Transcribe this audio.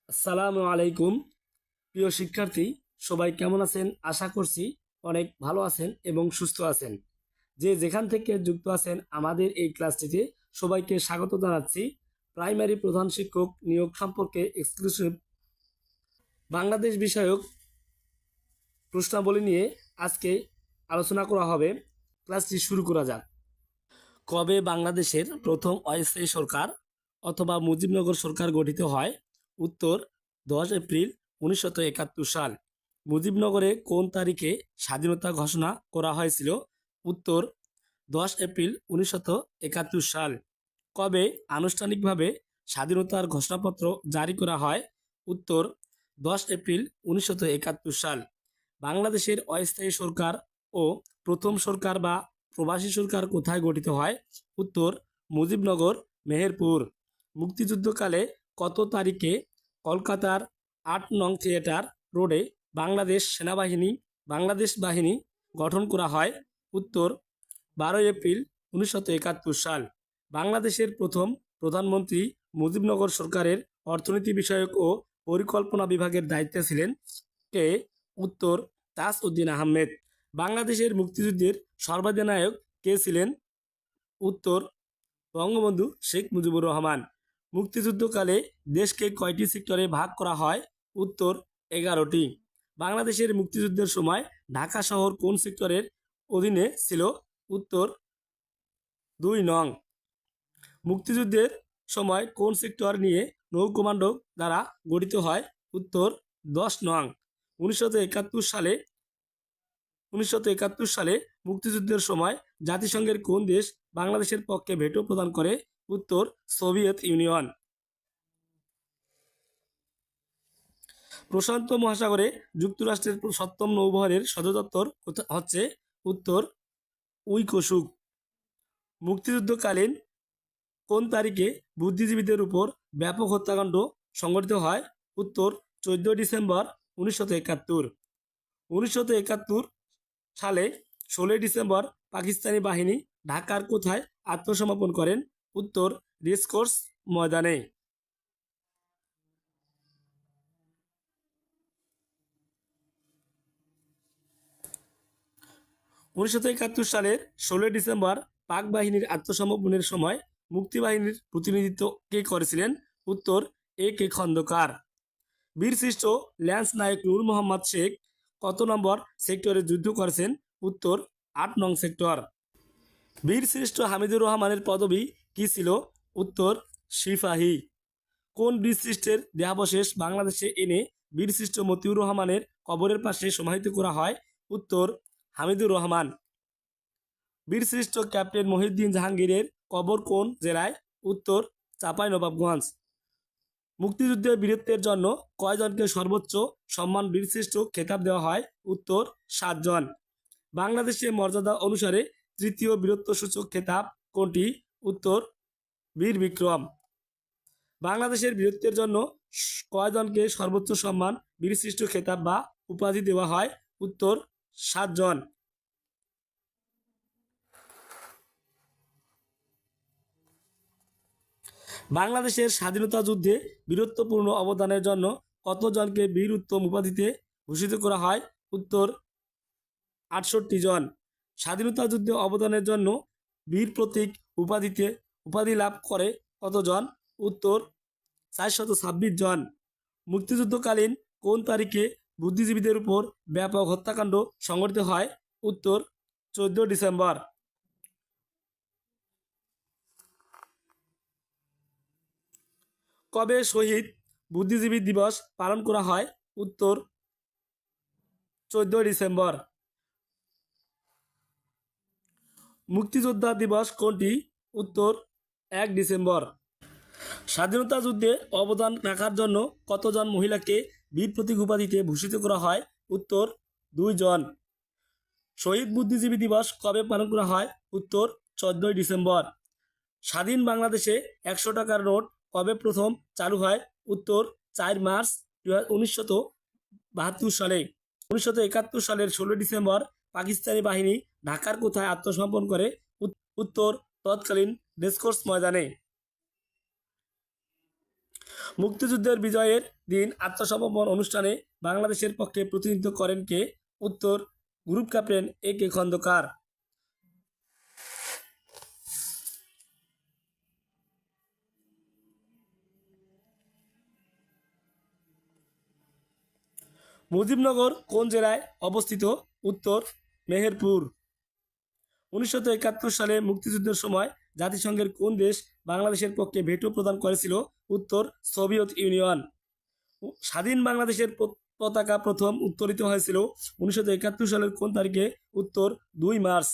আসসালামু আলাইকুম। প্রিয় শিক্ষার্থী, সবাই কেমন আছেন? আশা করছি অনেক ভালো আছেন এবং সুস্থ আছেন। যে যেখান থেকে যুক্ত আছেন আমাদের এই ক্লাসটিতে সবাইকে স্বাগত জানাচ্ছি। প্রাইমারি প্রধান শিক্ষক নিয়োগ সম্পর্কে এক্সক্লুসিভ বাংলাদেশ বিষয়ক প্রশ্নাবলী নিয়ে আজকে আলোচনা করা হবে। ক্লাসটি শুরু করা যাক। কবে বাংলাদেশের প্রথম অস্থায়ী সরকার অথবা মুজিবনগর সরকার গঠিত হয়? উত্তর 10 এপ্রিল 1971 সাল। মুজিবনগরে কোন তারিখে স্বাধীনতা ঘোষণা করা হয়েছিল? উত্তর 10 এপ্রিল 1971 সাল। কবে আনুষ্ঠানিকভাবে স্বাধীনতার ঘোষণাপত্র জারি করা হয়? উত্তর 10 এপ্রিল 1971 সাল। বাংলাদেশের অস্থায়ী সরকার ও প্রথম সরকার বা প্রবাসী সরকার কোথায় গঠিত হয়? উত্তর মুজিবনগর, মেহেরপুর। মুক্তিযুদ্ধকালে কত তারিখে কলকাতার 8 নং থিয়েটার রোডে বাংলাদেশ বাহিনী গঠন করা হয়? উত্তর 12 এপ্রিল 1971 সাল। বাংলাদেশের প্রথম প্রধানমন্ত্রী মুজিবনগর সরকারের অর্থনীতি বিষয়ক ও পরিকল্পনা বিভাগের দায়িত্বে ছিলেন কে? উত্তর তাজউদ্দিন আহমেদ। বাংলাদেশের মুক্তিযুদ্ধের সর্বাধিনায়ক কে ছিলেন? উত্তর বঙ্গবন্ধু শেখ মুজিবুর রহমান। মুক্তিযুদ্ধকালে দেশকে কয়টি সেক্টরে ভাগ করা হয়? উত্তর 11টি। বাংলাদেশের মুক্তিযুদ্ধের সময় ঢাকা শহর কোন সেক্টরের অধীনে ছিল? উত্তর 2 নং। মুক্তিযুদ্ধের সময় কোন সেক্টর নিয়ে নৌ কমান্ডো দ্বারা গঠিত হয়? উত্তর 10 নং। 1971 সালে মুক্তিযুদ্ধের সময় জাতিসংঘের কোন দেশ বাংলাদেশের পক্ষে ভেটো প্রদান করে? উত্তর সোভিয়েত ইউনিয়ন। প্রশান্ত মহাসাগরে যুক্তরাষ্ট্রের 7ম নৌবহরের সদর দপ্তর হচ্ছে? উত্তর উইকোসুক। মুক্তিযুদ্ধকালীন কোন তারিখে বুদ্ধিজীবীদের উপর ব্যাপক হত্যাকাণ্ড সংঘটিত হয়? উত্তর 14 ডিসেম্বর 1971। 1971 সালে 16 ডিসেম্বর পাকিস্তানি বাহিনী ঢাকার কোথায় আত্মসমর্পণ করেন? উত্তর রেসকোর্স ময়দানে। 1971 সালের 16 ডিসেম্বর পাক বাহিনীর আত্মসমর্পণের সময় মুক্তিবাহিনীর প্রতিনিধিত্ব কে করেছিলেন? উত্তর A.K. খন্দকার। বীরশ্রেষ্ঠ ল্যান্স নায়ক নূর মোহাম্মদ শেখ কত নম্বর সেক্টরে যুদ্ধ করেছেন? উত্তর 8 নং সেক্টর। বীরশ্রেষ্ঠ হামিদুর রহমানের পদবি কী ছিল? উত্তর সিপাহী। কোন বীরশ্রেষ্ঠের দেহাবশেষ বাংলাদেশে এনে বীরশ্রেষ্ঠ মতিউর রহমানের কবরের পাশে সমাহিত করা হয়? উত্তর হামিদুর রহমান। বীরশ্রেষ্ঠ ক্যাপ্টেন মহিউদ্দিন জাহাঙ্গীরের কবর কোন জেলায়? উত্তর চাঁপাইনবাবগঞ্জ। মুক্তিযুদ্ধে বীরত্বের জন্য কয়জনকে সর্বোচ্চ সম্মান বীরশ্রেষ্ঠ খেতাব দেওয়া হয়? উত্তর 7 জন। বাংলাদেশের মর্যাদা অনুসারে তৃতীয় বীরত্বসূচক খেতাব কোনটি? উত্তর বীর বিক্রম। বাংলাদেশের বীরত্বের জন্য কয়জনকে সর্বোচ্চ সম্মান বীরশ্রেষ্ঠ খেতাব বা উপাধি দেওয়া হয়? উত্তর 7 জন। বাংলাদেশের স্বাধীনতা যুদ্ধে বীরত্বপূর্ণ অবদানের জন্য কতজনকে বীর উত্তম উপাধিতে ভূষিত করা হয়? উত্তর 68 জন। স্বাধীনতা যুদ্ধে অবদানের জন্য বীর প্রতীক উপাধি লাভ করে কতজন? উত্তর 426 জন। মুক্তিযুদ্ধকালীন কোন তারিখে বুদ্ধিজীবীদের উপর ব্যাপক হত্যাকাণ্ড সংঘটিত হয়? উত্তর 14 ডিসেম্বর। কবে শহীদ বুদ্ধিজীবী দিবস পালন করা হয়? উত্তর 14 ডিসেম্বর। মুক্তিযোদ্ধা দিবস কোনটি? উত্তর 1 ডিসেম্বর। স্বাধীনতা যুদ্ধে অবদান রাখার জন্য কতজন মহিলাকে বীর প্রতীক উপাধিতে ভূষিত করা হয়? উত্তর 2 জন। শহীদ বুদ্ধিজীবী দিবস কবে পালন করা হয়? উত্তর 14 ডিসেম্বর। স্বাধীন বাংলাদেশে 100 টাকার নোট কবে প্রথম চালু হয়? উত্তর 4 মার্চ 1972 সালে। 1971 সালের 16 ডিসেম্বর পাকিস্তানি বাহিনী ঢাকার কোথায় আত্মসমর্পণ করে? উত্তর তৎকালীন রেসকোর্স ময়দানে। মুক্তিযুদ্ধের বিজয়ের দিন আত্মসমর্পণ অনুষ্ঠানে বাংলাদেশের পক্ষে প্রতিনিধিত্ব করেন কে? উত্তর, গ্রুপ ক্যাপ্টেন এ কে খন্দকার। মুজিবনগর কোন জেলায় অবস্থিত? উত্তর, মেহেরপুর। 1971 সালে মুক্তিযুদ্ধের সময় জাতিসংঘের কোন দেশ বাংলাদেশের পক্ষে ভেটো প্রদান করেছিল? উত্তর, সোভিয়েত ইউনিয়ন। স্বাধীন বাংলাদেশের পতাকা প্রথম উত্তোলিত হয়েছিল 1971 সালের কোন তারিখে? উত্তর, 2 মার্চ।